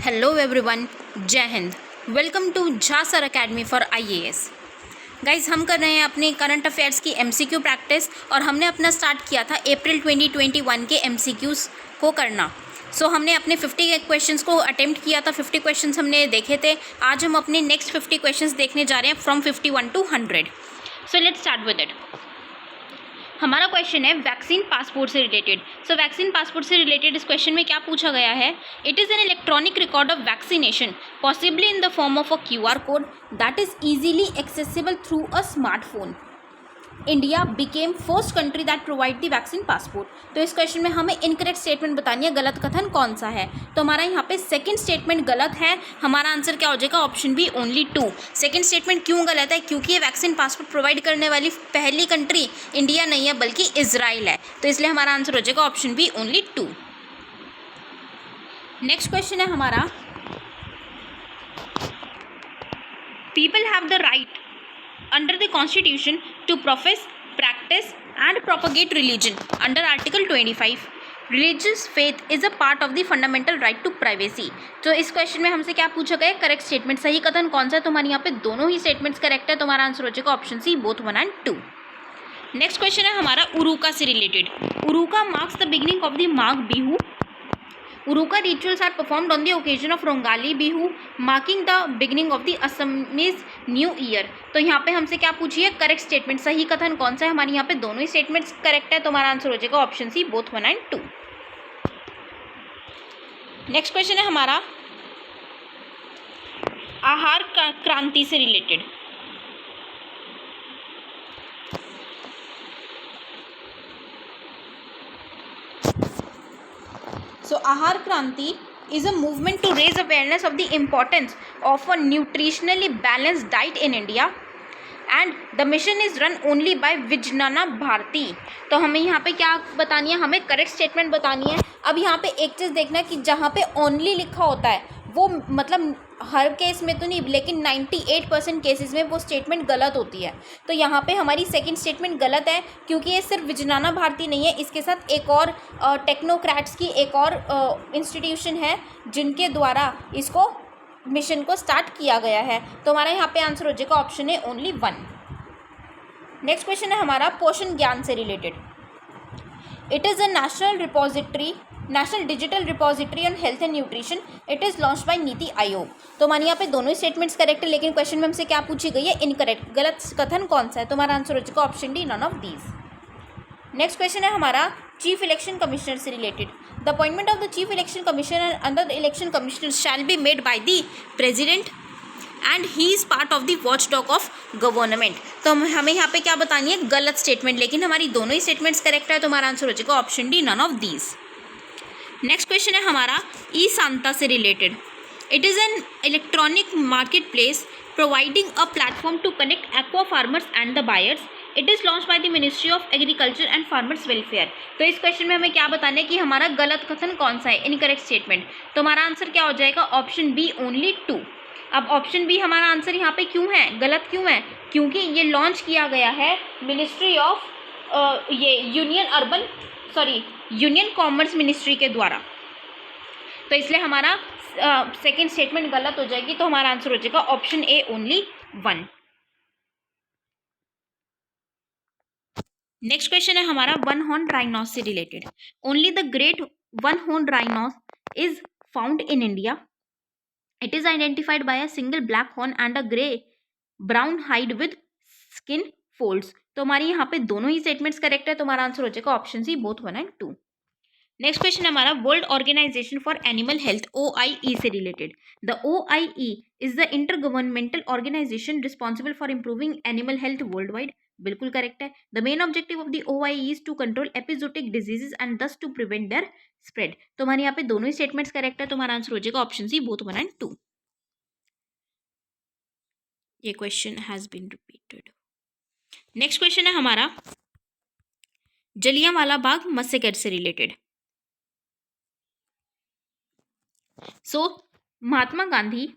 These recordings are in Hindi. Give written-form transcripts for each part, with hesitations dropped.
हेलो एवरीवन, जय हिंद। Welcome to Jha sir academy for IAS. Guys, हम कर रहे हैं अपने करंट अफेयर्स की एमसीक्यू प्रैक्टिस और हमने अपना स्टार्ट किया था अप्रैल 2021 के एमसीक्यूज़ को करना। हमने अपने 50 क्वेश्चंस को अटेम्प्ट किया था। 50 क्वेश्चंस हमने देखे थे। आज हम अपने नेक्स्ट 50 क्वेश्चंस देखने जा रहे हैं from 51 to 100। Let's start with it. हमारा क्वेश्चन है वैक्सीन पासपोर्ट से रिलेटेड। वैक्सीन पासपोर्ट से रिलेटेड इस क्वेश्चन में क्या पूछा गया है? It is an electronic record of vaccination possibly in the form of a QR code that is easily accessible through a smartphone. India became first country that provide the vaccine passport. तो इस क्वेश्चन में हमें इनकरेक्ट स्टेटमेंट बतानी है, गलत कथन कौन सा है। तो हमारा यहाँ पे सेकंड स्टेटमेंट गलत है। हमारा आंसर क्या हो जाएगा? Option B only 2। Second statement क्यों गलत है? क्योंकि ये वैक्सीन पासपोर्ट प्रोवाइड करने वाली पहली कंट्री इंडिया नहीं है बल्कि इजराइल है। तो इसलिए हमारा आंसर हो जाएगा option B only 2। Next question है हमारा, people have the right under the constitution to profess, practice and propagate religion under article 25. religious faith is a part of the fundamental right to privacy। तो इस क्वेश्चन में हमसे क्या पूछा गया? करेक्ट स्टेटमेंट, सही कथन कौन सा है? तो हमारे यहाँ पे दोनों ही स्टेटमेंट्स करेक्ट है। तो हमारा आंसर हो जाएगा option C, both 1 and 2। Next question है हमारा उरुका से रिलेटेड। Uruka marks the beginning of the Magh Bihu. Uruka rituals are performed on the occasion of Rongali Bihu, marking the beginning of the Assamese New Year। तो यहाँ पे हमसे क्या पूछिए? करेक्ट स्टेटमेंट, सही कथन कौन सा है? हमारे यहाँ पे दोनों ही स्टेटमेंट्स करेक्ट है। तो हमारा आंसर हो जाएगा option C, both 1 and 2। Next question है हमारा आहार क्रांति से रिलेटेड। Ahar Kranti is a movement to raise awareness of the importance of a nutritionally balanced diet in India and the mission is run only by Vijnana Bharati. तो हमें यहाँ पे क्या बतानी है? हमें करेक्ट स्टेटमेंट बतानी है। अब यहाँ पे एक चीज़ देखना है कि जहाँ पे ओनली लिखा होता है वो मतलब हर केस में तो नहीं, लेकिन 98% केसेस में वो स्टेटमेंट गलत होती है। तो यहाँ पे हमारी सेकंड स्टेटमेंट गलत है, क्योंकि ये सिर्फ विजनाना भारती नहीं है, इसके साथ एक और टेक्नोक्रेट्स की एक और इंस्टीट्यूशन है जिनके द्वारा इसको मिशन को स्टार्ट किया गया है। तो हमारा यहाँ पे आंसर हो जाएगा ऑप्शन है ओनली 1। नेक्स्ट क्वेश्चन है हमारा पोषण ज्ञान से related. It is a national digital repository on health and nutrition. It is launch bye NITI Aayog. तो हमारे यहाँ पे दोनों ही स्टेटमेंट्स करेक्ट है, लेकिन क्वेश्चन में हमसे क्या पूछी गई है? इनकरेक्ट, गलत कथन कौन सा है? तो हमारा आंसर हो जाएगा option D, none of these. Next question है हमारा चीफ इलेक्शन कमिश्नर से related. The appointment of the chief election commissioner and other election commissioner shall be made by the president and he is part of the watchdog of government. तो हमें यहाँ पे क्या बतानी है? गलत स्टेटमेंट, लेकिन हमारी दोनों ही स्टेटमेंट्स करेक्ट है। तो हमारा आंसर हो जाएगा option D, none of these. Next question है हमारा ई सांता से related. It is an electronic market place providing a platform to connect aqua farmers and the buyers. It is launch by the ministry of agriculture and farmers welfare. तो इस क्वेश्चन में हमें क्या बताना है कि हमारा गलत कथन कौन सा है? Incorrect statement. तो हमारा आंसर क्या हो जाएगा? Option B only 2। अब ऑप्शन बी हमारा आंसर यहाँ पे क्यों है? गलत क्यों है? क्योंकि ये लॉन्च किया गया है Ministry of union commerce ministry के द्वारा। तो इसलिए हमारा सेकेंड स्टेटमेंट गलत हो जाएगी। तो हमारा आंसर हो जाएगा option A only 1। Next question है हमारा वन हॉर्न राइनोस से related. Only the great one horn rhinos is found in India. It is identified by a single black horn and a grey brown hide with skin folds. तो हमारी यहाँ पे दोनों ही स्टेटमेंट्स करेक्ट है। तो हमारा आंसर हो जाएगा option C, both 1 and 2। Next question हमारा world organisation for animal health OIE से related. The OIE is the intergovernmental organisation responsible for improving animal health worldwide. बिल्कुल करेक्ट है। The main objective of the OIE is to control epizootic diseases and thus to prevent their spread. तो हमारे यहाँ पे दोनों ही स्टेटमेंट्स करेक्ट है। तो हमारा आंसर हो जाएगा ऑप्शन सी, बोथ 1 and 2। ये question has been repeated. Next question है हमारा जलियांवाला बाग मस्सेकर से रिलेटेड। Mahatma Gandhi,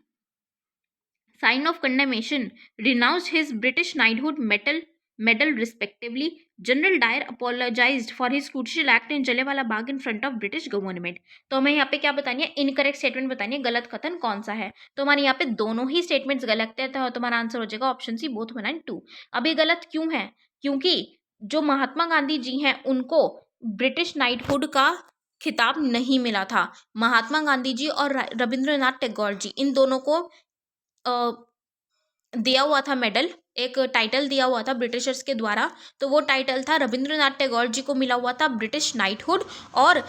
sign of condemnation, renounced his British knighthood medal medal respectively. General Dyer apologized for his crucial act in Jallianwala Bagh in front of British government. तो हमें यहाँ पे क्या बतानी है, इनकरेक्ट स्टेटमेंट बतानी है, गलत कथन कौन सा है। तो हमारे यहाँ पे दोनों ही स्टेटमेंट्स गलत है, तो तुम्हारा आंसर हो जाएगा ऑप्शन सी, बोथ 1 and 2। अब ये गलत क्यों है, क्योंकि जो महात्मा गांधी जी हैं उनको ब्रिटिश नाइटहुड का खिताब नहीं मिला था। महात्मा गांधी जी और रविंद्रनाथ टैगोर जी, इन दोनों को दिया हुआ था मेडल, एक टाइटल दिया हुआ था ब्रिटिशर्स के द्वारा। तो वो टाइटल था, रविंद्रनाथ टैगोर जी को मिला हुआ था ब्रिटिश नाइटहुड और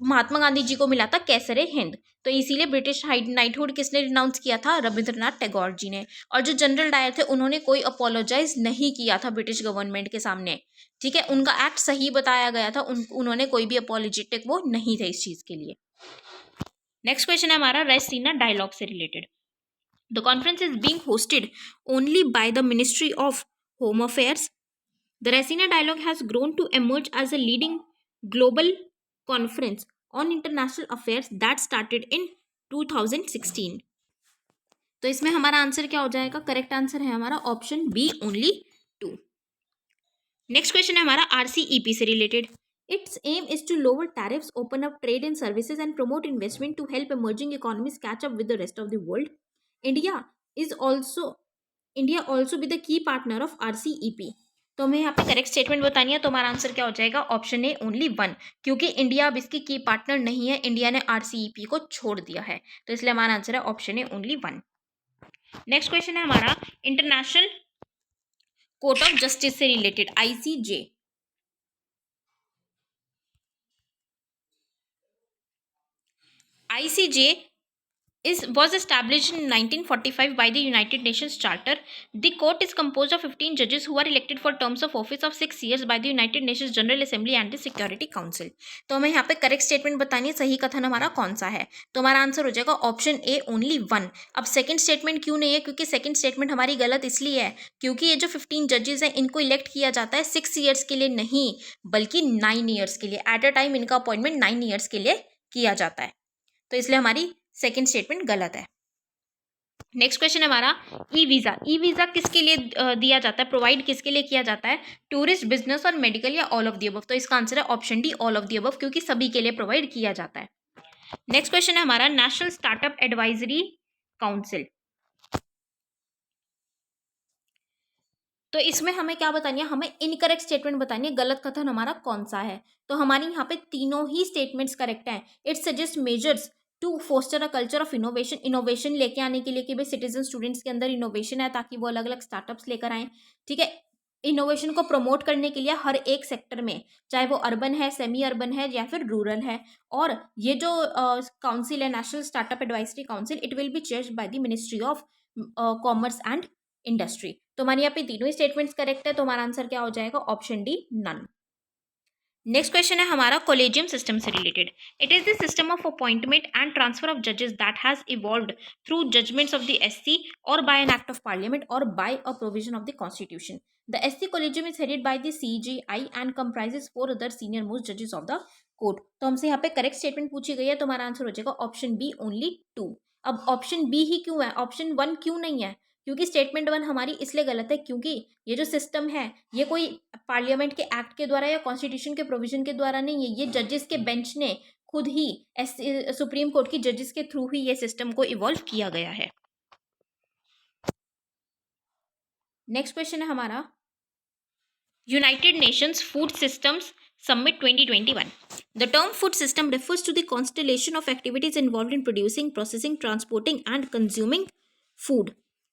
महात्मा गांधी जी को मिला था कैसरे हिंद। तो इसीलिए ब्रिटिश नाइटहुड किसने रिनाउंस किया था, रविंद्रनाथ टैगोर जी ने। और जो जनरल डायर थे उन्होंने कोई अपोलोजाइज नहीं किया था ब्रिटिश गवर्नमेंट के सामने, ठीक है, उनका एक्ट सही बताया गया था, उन्होंने कोई भी अपोलोजेटिक वो नहीं थे इस चीज के लिए। नेक्स्ट क्वेश्चन है हमारा रेसिना डायलॉग से related. The conference is being hosted only by the Ministry of Home Affairs. The Raisina Dialogue has grown to emerge as a leading global conference on international affairs that started in 2016. तो इसमें हमारा आंसर क्या हो जाएगा, करेक्ट आंसर है हमारा option B, only 2। Next question है हमारा RCEP से related. Its aim is to lower tariffs, open up trade and services and promote investment to help emerging economies catch up with the rest of the world. India also be the key partner of RCEP. तो हमें यहाँ पे करेक्ट स्टेटमेंट बतानी है, तो हमारा आंसर क्या हो जाएगा, ऑप्शन ए, ओनली 1, क्योंकि इंडिया अब इसकी की पार्टनर नहीं है, इंडिया ने RCEP को छोड़ दिया है, तो इसलिए हमारा आंसर है option A, only 1। Next question है हमारा इंटरनेशनल कोर्ट ऑफ जस्टिस से related, ICJ। ICJ was established in 1945 by the United Nations Charter. The court is composed of 15 judges who are elected for terms of office of 6 years by the United Nations General Assembly and the Security Council. तो हमें यहाँ पे करेक्ट स्टेटमेंट बतानी है, सही कथन हमारा कौन सा है, तो हमारा आंसर हो जाएगा ऑप्शन ए, ओनली 1। अब सेकंड स्टेटमेंट क्यों नहीं है, क्योंकि सेकंड स्टेटमेंट हमारी गलत इसलिए है क्योंकि ये जो 15 जजेस हैं इनको इलेक्ट किया जाता है 6 ईयर्स के लिए नहीं, बल्कि 9 ईयर्स के लिए। एट अ टाइम इनका अपॉइंटमेंट 9 ईयर्स के लिए किया जाता है, तो इसलिए हमारी सेकेंड स्टेटमेंट गलत है। नेक्स्ट क्वेश्चन है हमारा ई वीज़ा। ई वीज़ा किसके लिए दिया जाता है, प्रोवाइड किसके लिए किया जाता है, टूरिस्ट, बिजनेस और मेडिकल, या ऑल ऑफ द अबव। तो इसका आंसर है option D, all of the above, क्योंकि सभी के लिए प्रोवाइड किया जाता है। नेक्स्ट क्वेश्चन है हमारा नेशनल स्टार्टअप एडवाइजरी काउंसिल। तो इसमें हमें क्या बतानी है, हमें इनकरेक्ट स्टेटमेंट बतानी है, गलत कथन हमारा कौन सा है। तो हमारी यहाँ पे तीनों ही स्टेटमेंट्स करेक्ट हैं। It suggest measures to foster a culture of innovation, innovation लेके आने के लिए कि भाई सिटीजन स्टूडेंट्स के अंदर इनोवेशन है ताकि वो अलग अलग स्टार्टअप्स लेकर आएँ, ठीक है। इनोवेशन को प्रमोट करने के लिए हर एक सेक्टर में, चाहे वो अर्बन है, सेमी अर्बन है या फिर रूरल है। और ये जो काउंसिल है, national startup advisory council, it will be chaired by the ministry of commerce and industry. तो हमारे यहाँ पे तीनों ही स्टेटमेंट्स करेक्ट है, तो हमारा आंसर क्या हो जाएगा, option D, none. Next question है हमारा कॉलेजियम सिस्टम से related. It is the system of appointment and transfer of जजेस that has evolved through judgments of the SC और by an act of parliament और by a provision of the constitution. The SC collegium is headed by the CJI and comprises 4 other senior most जजेस ऑफ द कोर्ट। तो हमसे यहाँ पे करेक्ट स्टेटमेंट पूछी गई है, तो हमारा आंसर हो जाएगा ऑप्शन बी, ओनली 2। अब ऑप्शन बी ही क्यों है, ऑप्शन 1 क्यों नहीं है, क्योंकि स्टेटमेंट 1 हमारी इसलिए गलत है क्योंकि ये जो सिस्टम है ये कोई पार्लियामेंट के एक्ट के द्वारा या कॉन्स्टिट्यूशन के प्रोविजन के द्वारा नहीं है, ये जजेस के बेंच ने खुद ही सुप्रीम कोर्ट की जजेस के थ्रू ही ये सिस्टम को इवॉल्व किया गया है। नेक्स्ट क्वेश्चन है हमारा United Nations food systems Summit 2021. The term food system refers to the constellation of activities involved in producing, processing, transporting, and consuming food.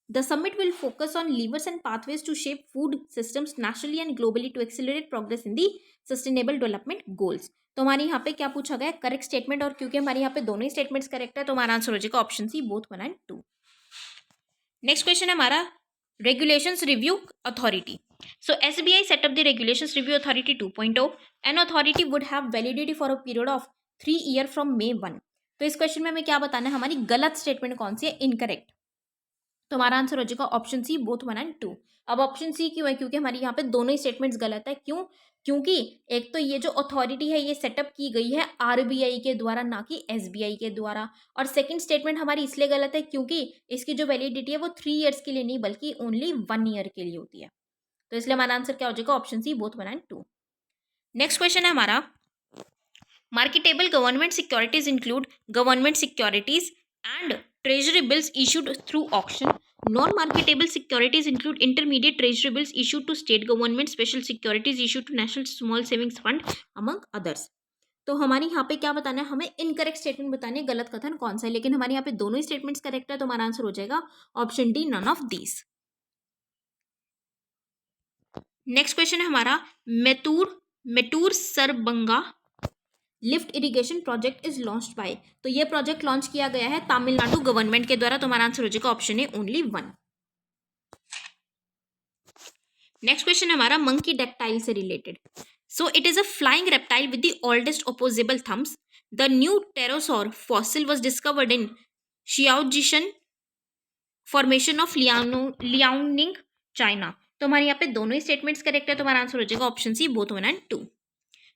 The summit will focus on levers and pathways to shape food systems nationally and globally to accelerate progress in the sustainable development goals. तो हमारे यहाँ पे क्या पूछा गया, करेक्ट स्टेटमेंट, और क्योंकि हमारे यहाँ पे दोनों ही स्टेटमेंट्स करेक्ट है तो हमारा आंसर हो जाएगा option C, both 1 and 2। Next question है हमारा regulations review authority. So SBI set up the Regulations Review Authority 2.0. An authority would have validity for a period of 3 years from May 1. तो इस क्वेश्चन में हमें क्या बताना है, हमारी गलत स्टेटमेंट कौन सी है, इनकरेक्ट। तो हमारा आंसर हो जाएगा ऑप्शन सी, बोथ 1 and 2। अब ऑप्शन सी क्यों है, क्योंकि हमारी यहाँ पे दोनों ही स्टेटमेंट्स गलत है। क्यों, क्योंकि एक तो ये जो अथॉरिटी है ये सेटअप की गई है RBI के द्वारा, ना कि SBI के द्वारा। और सेकंड स्टेटमेंट हमारी इसलिए गलत है क्योंकि इसकी जो वैलिडिटी है वो 3 ईयर्स के लिए नहीं बल्कि ओनली 1 ईयर के लिए होती है। तो इसलिए हमारा आंसर क्या हो जाएगा, option C both 1 and 2। Next question है हमारा, marketable government securities include government securities and treasury bills issued through auction. Non marketable securities include intermediate treasury bills issued to state government, special securities issued to National Small Savings Fund among others. तो हमारे यहाँ पे क्या बताना है, हमें इनकरेक्ट स्टेटमेंट बतानी है, गलत कथन कौन सा है, लेकिन हमारे यहाँ पे दोनों ही स्टेटमेंट्स करेक्ट है, तो हमारा आंसर हो जाएगा option D, none of these. Next question है हमारा, Mettur Sarabanga lift irrigation project is launched by. तो ये प्रोजेक्ट लॉन्च किया गया है तमिलनाडु गवर्नमेंट के द्वारा, तो हमारा आंसर हो जाएगा option A, only 1। Next question हमारा मंकी डेक्टाइल से related. So it is a flying reptile with the oldest opposable thumbs. The new pterosaur fossil was discovered in Tiaojishan Formation of Liaoning, China. तो हमारे यहाँ पे दोनों ही स्टेटमेंट्स करेक्ट है, तो हमारा आंसर हो जाएगा option C, both 1 and 2।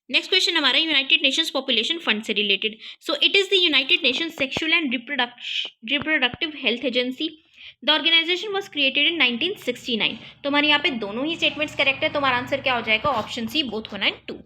Next question हमारा यूनाइटेड नेशंस पॉपुलेशन फंड से related. So it is the United Nations sexual and reproductive health agency. The organisation was created in 1969। तो हमारे यहाँ पे दोनों ही स्टेटमेंट्स करेक्ट है, तो हमारा आंसर क्या हो जाएगा, option C, both 1 and 2।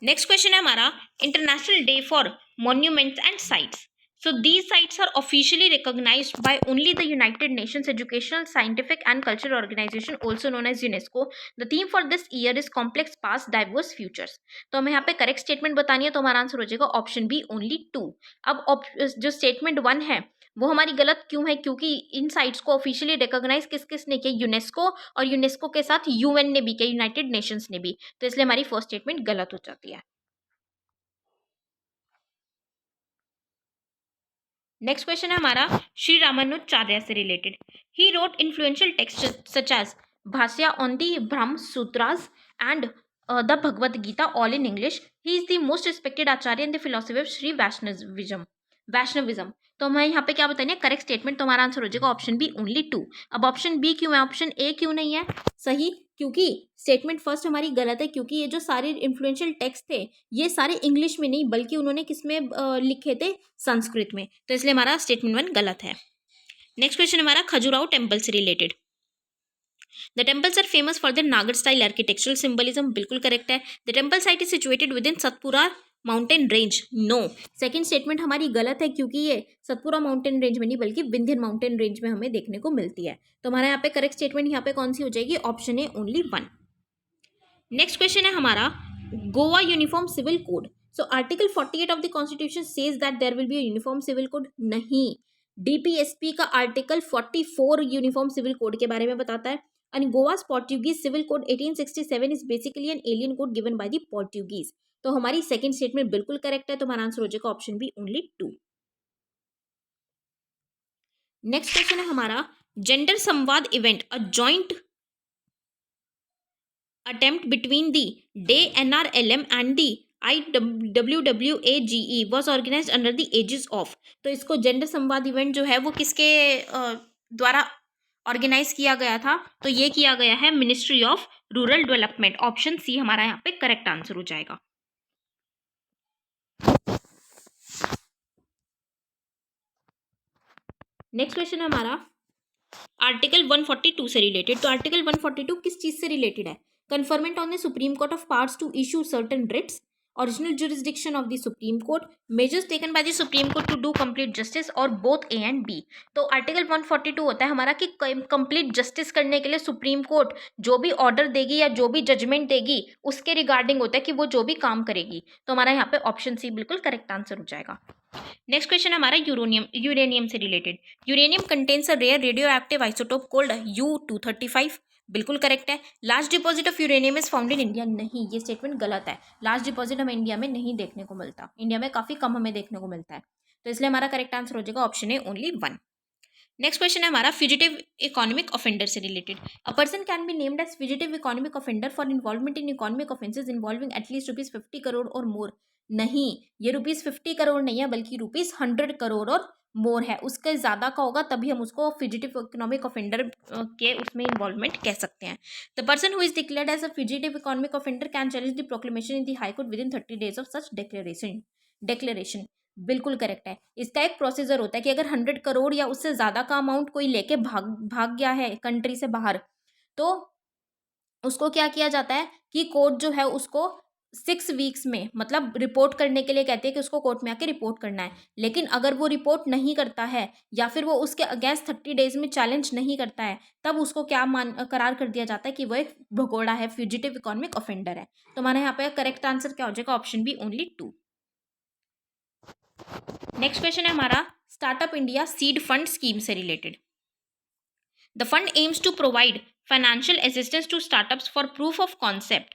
Next question है हमारा, International Day for Monuments and Sites. So these sites are officially recognized by only the United Nations Educational, Scientific and Cultural Organization, also known as UNESCO. The theme for this year is Complex Past, Diverse Futures. तो हमें यहाँ पे करेक्ट स्टेटमेंट बतानी है, तो हमारा आंसर हो जाएगा ऑप्शन बी, ओनली 2। अब जो स्टेटमेंट 1 है वो हमारी गलत क्यों है, क्योंकि इन साइट्स को ऑफिशियली रिकॉग्नाइज किस किस ने किया, यूनेस्को, और यूनेस्को के साथ यूएन ने भी किया, यूनाइटेड नेशंस ने भी, तो इसलिए हमारी फर्स्ट स्टेटमेंट गलत हो जाती है। नेक्स्ट क्वेश्चन है हमारा, श्री रामानुजाचार्य से related. He wrote influential text such as Bhashya on the Brahma Sutras and the Bhagavad Gita all in English. He is the most respected acharya in the philosophy of Shri Vaishnavism. तो हमें यहाँ पे क्या बताना है, करेक्ट स्टेटमेंट, तो हमारा आंसर हो जाएगा ऑप्शन बी, ओनली 2। अब ऑप्शन बी क्यों है, ऑप्शन ए क्यों नहीं है सही, क्योंकि स्टेटमेंट फर्स्ट हमारी गलत है, क्योंकि ये जो सारे इन्फ्लुएंशियल टेक्स्ट थे ये सारे इंग्लिश में नहीं बल्कि उन्होंने किसमें लिखे थे, संस्कृत में, तो इसलिए हमारा स्टेटमेंट 1 गलत है। नेक्स्ट क्वेश्चन हमारा, खजुराहो टेम्पल से related. The temples are famous for their Nagara style architectural symbolism, बिल्कुल करेक्ट है। The temple site is situated within Satpura mountain range, no. Second statement हमारी गलत है, क्योंकि ये सतपुरा माउंटेन रेंज में नहीं बल्कि विंध्यन माउंटेन रेंज में हमें देखने को मिलती है, तो हमारा यहाँ पे करेक्ट स्टेटमेंट यहाँ पे कौन सी हो जाएगी, option A, only 1। Next question है हमारा, Goa uniform civil code. So article 48 of the constitution says that there will be a uniform civil code, नहीं। डीपीएसपी का आर्टिकल 44 यूनिफॉर्म सिविल कोड के बारे में बताता है, and Goa's Portuguese civil code 1867 is basically an alien code given by the Portuguese. तो हमारी सेकंड स्टेटमेंट बिल्कुल करेक्ट है, तो हमारा आंसर हो जाएगा option B, only 2। Next question है हमारा, gender Samvad event, a joint attempt between the day NRLM and the IWWAGE was organized under the aegis of। तो इसको जेंडर संवाद इवेंट जो है वो किसके द्वारा ऑर्गेनाइज किया गया था, तो ये किया गया है Ministry of Rural Development, option C हमारा यहाँ पे करेक्ट आंसर हो जाएगा। नेक्स्ट क्वेश्चन है हमारा, आर्टिकल 142 से रिलेटेड। तो आर्टिकल 142 किस चीज से रिलेटेड है, conferment on the Supreme Court of powers to issue certain writs, original jurisdiction of the Supreme Court, measures taken by the Supreme Court to do complete justice, और बोथ ए एंड बी। तो आर्टिकल 142 होता है हमारा कि कंप्लीट जस्टिस करने के लिए सुप्रीम कोर्ट जो भी ऑर्डर देगी या जो भी जजमेंट देगी उसके रिगार्डिंग होता है कि वो जो भी काम करेगी, तो हमारा यहाँ पे ऑप्शन सी बिल्कुल करेक्ट आंसर हो जाएगा। नेक्स्ट क्वेश्चन हमारा यूरेनियम से related. Uranium contains a rare radioactive isotope called U-235, बिल्कुल करेक्ट है। Large deposit of uranium is found in India, नहीं, ये स्टेटमेंट गलत है। लार्ज डिपॉजिट हमें इंडिया में नहीं देखने को मिलता, इंडिया में काफी कम हमें देखने को मिलता है, तो इसलिए हमारा करेक्ट आंसर हो जाएगा option A, only 1। Next question है हमारा, फ्यूजिटिव इकोनॉमिक ऑफेंडर से related. A person can be named as fugitive economic offender for involvement in economic offences involving at least ₹50 crore और मोर, नहीं, ये ₹50 करोड़ नहीं है बल्कि ₹100 करोड़ और मोर है, उसके ज़्यादा का होगा तभी हम उसको फ्यूजिटिव इकोनॉमिक ऑफेंडर के उसमें इन्वॉल्वमेंट कह सकते हैं। The person who is declared as a fugitive economic offender can challenge the proclamation in the high court within 30 days of such declaration, बिल्कुल करेक्ट है। इसका एक प्रोसीजर होता है कि अगर 100 करोड़ या उससे ज़्यादा का अमाउंट कोई लेके भाग गया है कंट्री से बाहर, तो उसको क्या किया जाता है कि कोर्ट जो है उसको 6 वीक्स में, मतलब रिपोर्ट करने के लिए कहती है कि उसको कोर्ट में आके रिपोर्ट करना है। लेकिन अगर वो रिपोर्ट नहीं करता है या फिर वो उसके अगेंस्ट 30 डेज में चैलेंज नहीं करता है, तब उसको क्या करार कर दिया जाता है कि वो एक भगोड़ा है, फ्यूजिटिव इकोनॉमिक ऑफेंडर है। तो हमारे यहाँ पे करेक्ट आंसर क्या हो जाएगा? Option B, only 2। Next question है हमारा startup India seed fund scheme से related. The fund aims to provide financial assistance to startups for proof of concept,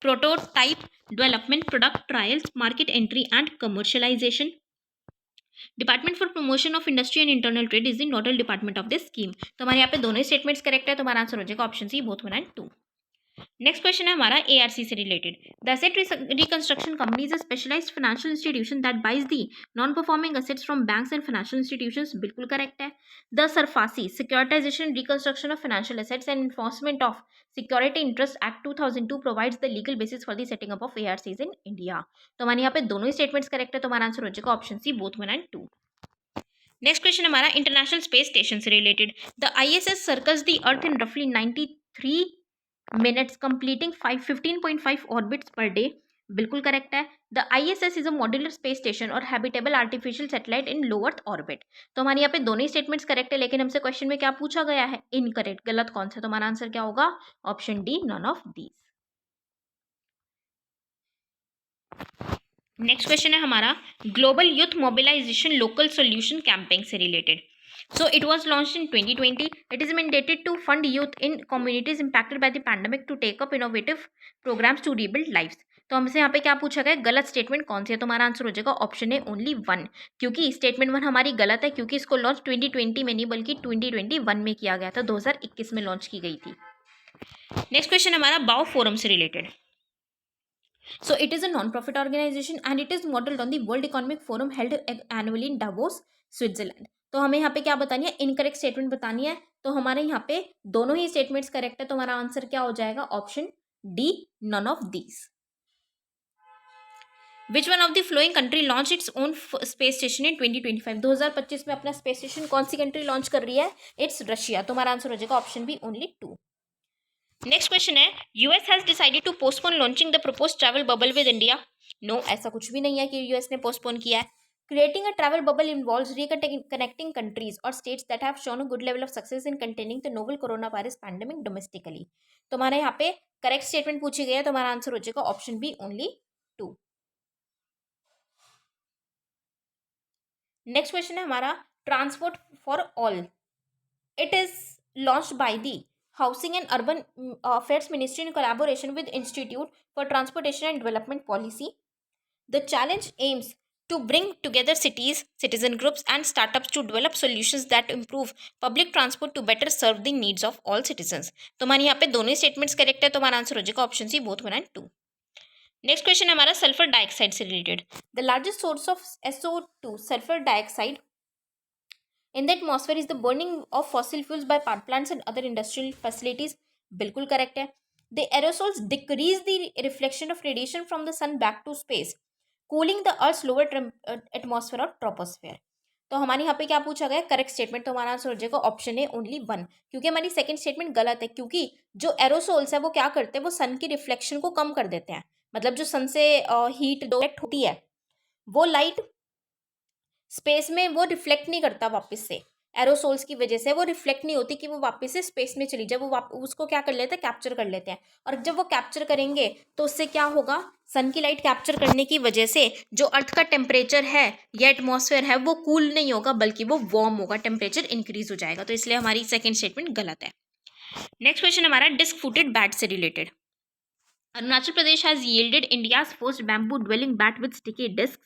prototype development, product trials, market entry and commercialization. Department for promotion of industry and internal trade is the nodal department of this scheme. तो हमारे यहाँ पे दोनों स्टेटमेंट्स करेक्ट है, तो हमारा आंसर हो जाएगा option C, both 1 and 2। Next question है हमारा एआरसी से related. The asset reconstruction company is a specialised financial institution that buys the non performing assets from banks and financial institutions, बिल्कुल करेक्ट है। The SARFAESI securitisation reconstruction of financial assets and enforcement of security interest act 2002 provides the legal basis for the setting up of ARCs in India. तो हमारे यहाँ पे दोनों ही स्टेटमेंट्स करेक्ट है, तो हमारा आंसर हो जाएगा option C, both 1 and 2। Next question हमारा इंटरनेशनल स्पेस स्टेशन से related. The ISS circles the earth in रफली 93 minutes, completing 15.5 orbits per day, बिल्कुल करेक्ट है। The ISS is a modular space station और habitable artificial satellite in low earth orbit. तो हमारे यहाँ पे दोनों ही स्टेटमेंट्स करेक्ट है, लेकिन हमसे क्वेश्चन में क्या पूछा गया है? इनकरेक्ट, गलत कौन सा? तो हमारा आंसर क्या होगा? Option D, none of these. Next question है हमारा global youth mobilisation local solution campaign से related. So it was launched in 2020. It is mandated to fund youth in communities impacted by the pandemic to take up innovative programs to rebuild lives. तो हमसे यहाँ पे क्या पूछा गया? गलत स्टेटमेंट कौन सी है? तो हमारा आंसर हो जाएगा ऑप्शन है, ओनली 1, क्योंकि स्टेटमेंट 1 हमारी गलत है, क्योंकि इसको लॉन्च 2020 में नहीं बल्कि 2021 में किया गया था, 2021 में लॉन्च की गई थी। नेक्स्ट क्वेश्चन हमारा बाओ फोरम से related. So it is a non-profit organization and it is modeled on the World Economic Forum held annually in Davos, Switzerland. तो हमें यहाँ पे क्या बतानी है? इनकरेक्ट स्टेटमेंट बतानी है। तो हमारे यहाँ पे दोनों ही स्टेटमेंट्स करेक्ट है, तो हमारा आंसर क्या हो जाएगा? Option D, none of these. Which one of the following country launch its own space station in 2025? 2025 में अपना स्पेस स्टेशन कौन सी कंट्री लॉन्च कर रही है? It's Russia. तो हमारा आंसर हो जाएगा option B, only 2। Next question है US has decided to postpone launching the proposed travel bubble with India. No, ऐसा कुछ भी नहीं है कि यूएस ने पोस्टपोन किया है। Creating a travel bubble involves reconnecting countries और states that have shown a good level of success in containing the novel coronavirus pandemic domestically. तो हमारे यहाँ पे करेक्ट स्टेटमेंट पूछी गई है, तो हमारा आंसर हो जाएगा option B, only 2। Next question है हमारा transport for all. It is launched by the Housing and Urban Affairs Ministry in collaboration with Institute for Transportation and Development Policy. The challenge aims to bring together cities, citizen groups and startups to develop solutions that improve public transport to better serve the needs of all citizens. तो हमारे यहाँ पे दोनों स्टेटमेंट्स करेक्ट है, तो हमारा आंसर हो जाएगा option C, both 1 and 2। Next question हमारा सल्फर डाइऑक्साइड से related. The largest source of SO2 sulphur dioxide in the atmosphere is the burning of fossil fuels by power plants and other industrial facilities, बिल्कुल करेक्ट है। The aerosols decrease the reflection of radiation from the sun back to space, cooling the earth's lower atmosphere और troposphere। तो हमारे यहाँ पे क्या पूछा गया? Correct statement. तो हमारा आंसर हो जाएगा ऑप्शन है, ओनली 1, क्योंकि हमारी सेकंड स्टेटमेंट गलत है, क्योंकि जो एरोसोल्स है वो क्या करते हैं? वो सन की रिफ्लेक्शन को कम कर देते हैं। मतलब जो सन से हीट डायरेक्ट होती है वो लाइट स्पेस में वो रिफ्लेक्ट नहीं करता वापस से, एरोसोल्स की वजह से वो रिफ्लेक्ट नहीं होती कि वो वापस से स्पेस में चली जाए, वो उसको क्या कर लेते हैं? कैप्चर कर लेते हैं। और जब वो कैप्चर करेंगे तो उससे क्या होगा? सन की लाइट कैप्चर करने की वजह से जो अर्थ का टेम्परेचर है या एटमॉस्फेयर है वो कूल नहीं होगा, बल्कि वो वार्म होगा, टेम्परेचर इंक्रीज हो जाएगा। तो इसलिए हमारी सेकेंड स्टेटमेंट गलत है। नेक्स्ट क्वेश्चन हमारा डिस्क फुटेड बैट से related. Arunachal Pradesh has yielded India's first bamboo dwelling bat with sticky disc.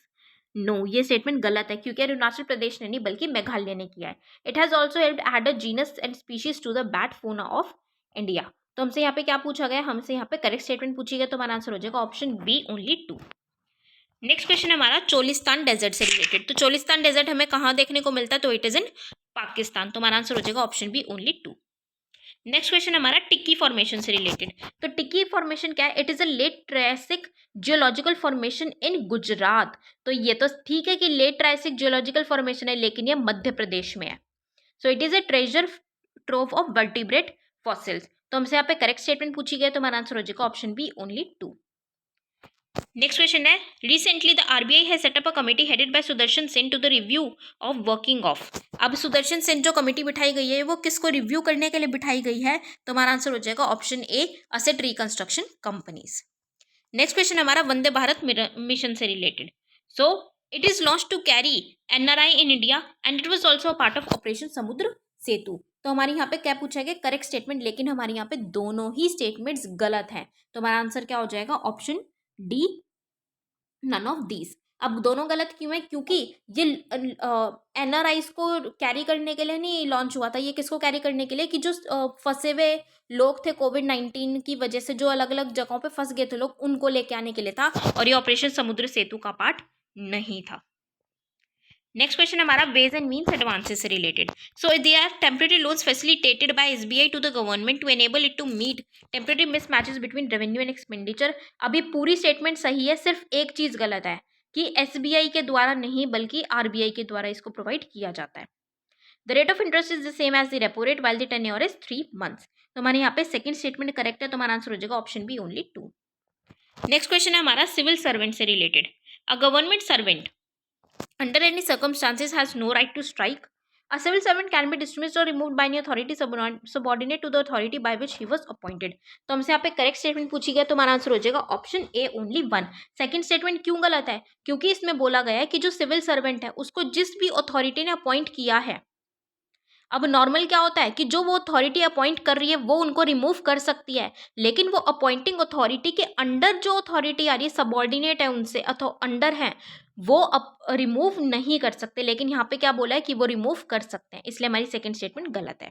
No, ये स्टेटमेंट गलत है, क्योंकि अरुणाचल प्रदेश ने नहीं बल्कि मेघालय ने किया है। It has also helped add a genus and species to the bat fauna of India. तो हमसे यहाँ पे क्या पूछा गया? हमसे यहाँ पे करेक्ट स्टेटमेंट पूछी गई, तो हमारा आंसर हो जाएगा option B, only 2। Next question हमारा चोलिस्तान डेजर्ट से रिलेटेड। तो चोलिस्तान डेजर्ट हमें कहाँ देखने को मिलता है? तो इट इज इन पाकिस्तान। तो हमारा आंसर हो जाएगा option B, only 2। Next question हमारा टिक्की फॉर्मेशन से रिलेटेड। तो टिक्की फॉर्मेशन क्या है? It is a late Triassic geological formation in Gujarat. तो ये तो ठीक है कि लेट ट्रायसिक जियोलॉजिकल फॉर्मेशन है, लेकिन ये मध्य प्रदेश में है। सो it is a treasure trove of vertebrate fossils. तो हमसे यहाँ पे करेक्ट स्टेटमेंट पूछी गई, तो हमारा आंसर हो जाएगा option B only 2। Next question है, recently the RBI has set up a committee headed by Sudarshan Sen to the review of working of. अब सुदर्शन सेन जो कमिटी बिठाई गई है वो किसको रिव्यू करने के लिए बिठाई गई है, तो हमारा आंसर हो जाएगा option A, asset reconstruction companies. Next question हमारा वंदे भारत मिशन से related. So it is launch to carry NRI in India and it was also a part of operation Samudra Setu. तो हमारे यहाँ पे क्या पूछा गया, करेक्ट स्टेटमेंट, लेकिन हमारे यहाँ पे दोनों ही स्टेटमेंट्स गलत हैं, तो हमारा आंसर क्या हो जाएगा option D, none of these. अब दोनों गलत क्यों है, क्योंकि ये एनआरआईज को कैरी करने के लिए नहीं लॉन्च हुआ था, ये किसको कैरी करने के लिए कि जो फंसे हुए लोग थे कोविड-19 की वजह से, जो अलग अलग जगहों पे फंस गए थे लोग, उनको लेके आने के लिए था, और ये ऑपरेशन समुद्र सेतु का पार्ट नहीं था। नेक्स्ट क्वेश्चन हमारा वेज एंड मीन्स एडवांसेस से related. So they are temporary loans facilitated by SBI to the government to enable it to meet temporary mismatches between revenue and expenditure. अभी पूरी स्टेटमेंट सही है, सिर्फ एक चीज गलत है कि एसबीआई के द्वारा नहीं बल्कि आरबीआई के द्वारा इसको प्रोवाइड किया जाता है। The rate of interest is the same as the repo rate while the tenure is 3 months। तो हमारे यहाँ पे सेकंड स्टेटमेंट करेक्ट है, तो हमारा आंसर हो जाएगा option B only 2। Next question है हमारा सिविल सर्वेंट से related. A government servant under any circumstances has no right to strike. A civil servant can be dismissed or removed by any authority subordinate to the authority by which he was appointed। तो हमसे यहाँ पे करेक्ट स्टेटमेंट पूछी गया, तो हमारा आंसर हो जाएगा option A only 1। Second statement क्यों गलत है, क्योंकि इसमें बोला गया है कि जो सिविल सर्वेंट है उसको जिस भी अथॉरिटी ने अपॉइंट किया है, अब नॉर्मल क्या होता है कि जो वो अथॉरिटी अपॉइंट कर रही है वो उनको रिमूव कर सकती है, लेकिन वो अपॉइंटिंग अथॉरिटी के अंडर जो अथॉरिटी आ रही है, सबऑर्डिनेट है उनसे अंडर है, वो रिमूव नहीं कर सकते, लेकिन यहाँ पे क्या बोला है कि वो रिमूव कर सकते हैं, इसलिए हमारी सेकंड स्टेटमेंट गलत है।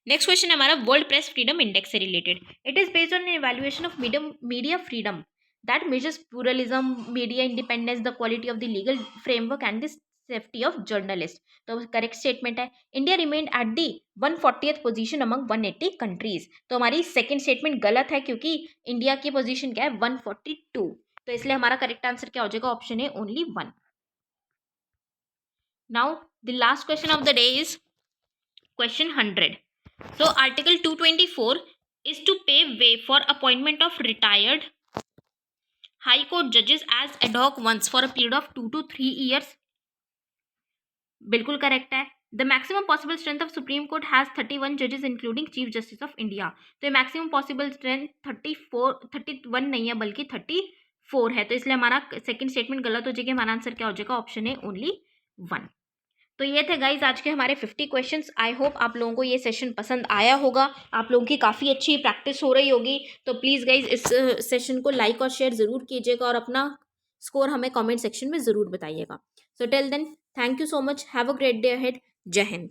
नेक्स्ट क्वेश्चन हमारा वर्ल्ड प्रेस फ्रीडम इंडेक्स से related. It is based on evaluation of media freedom that measures pluralism, media independence, the quality of the legal framework and the safety of journalist. तो करेक्ट स्टेटमेंट है, India remained at the 140th position among 180 countries. तो हमारी सेकंड स्टेटमेंट गलत है, क्योंकि इंडिया की पोजीशन क्या है 142, तो इसलिए हमारा करेक्ट आंसर क्या हो जाएगा option A only 1। Now the last question of the day is question 100। So Article 224 is to pave way for appointment of retired High Court judges as ad hoc ones for a period of 2 to 3 years। बिल्कुल करेक्ट है। The maximum possible strength of supreme court has 31 जजेस including chief justice of India. तो ये मैक्सिमम पॉसिबल स्ट्रेंथ 31 नहीं है बल्कि 34 है, तो इसलिए हमारा सेकंड स्टेटमेंट गलत हो जाएगी, हमारा आंसर क्या हो जाएगा ऑप्शन ए ओनली 1। तो ये थे गाइज आज के हमारे 50 क्वेश्चंस। आई होप आप लोगों को ये सेशन पसंद आया होगा, आप लोगों की काफ़ी अच्छी प्रैक्टिस हो रही होगी। तो प्लीज़ गाइज इस सेशन को लाइक और शेयर ज़रूर कीजिएगा और अपना स्कोर हमें कमेंट सेक्शन में ज़रूर बताइएगा। So till then, thank you so much, have a great day ahead, जय हिंद।